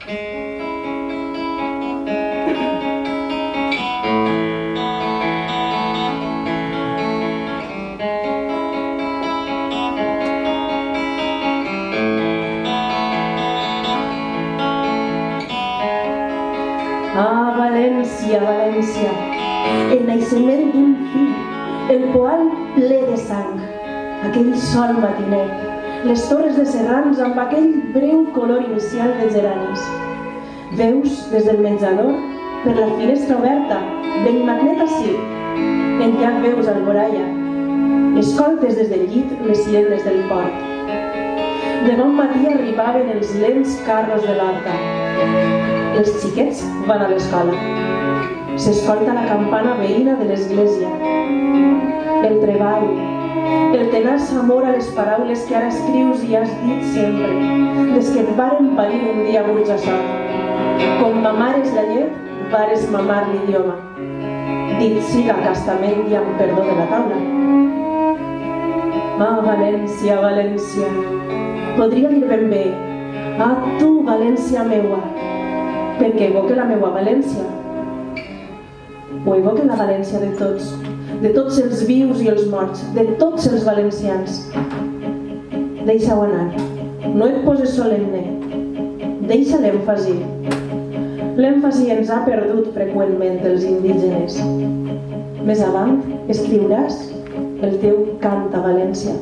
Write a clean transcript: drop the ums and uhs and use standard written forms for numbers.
Ah, València, València, el naixement d'un fill, el poal ple de sang, aquell sol matiner, les torres de serrans amb aquell breu color inicial de geranis. Veus des del menjador, per la finestra oberta, Benimaclet ací, enllat veus Alboraia, escoltes des del llit les sirenes del port. De bon matí arribaven els lents carros de l'horta. Els xiquets van a l'escola. S'escolta la campana veïna de l'església. El treball, el tenaç amor a les paraules que ara escrius i has dit sempre, des que et varen parir un dia burjassot. Com mamares la llet, vares mamar l'idioma. Dit siga castament i amb perdó de la taula. Ah, València, València, podria dir ben bé, ah, tu, València meua, perquè evoque la meua València. O evoque la València de tots els vius i els morts, de tots els valencians. Deixa-ho anar, no et poses solemne, deixa l'èmfasi. L'èmfasi ens ha perdut freqüentment els indígenes. Més avant escriuràs el teu cant a València.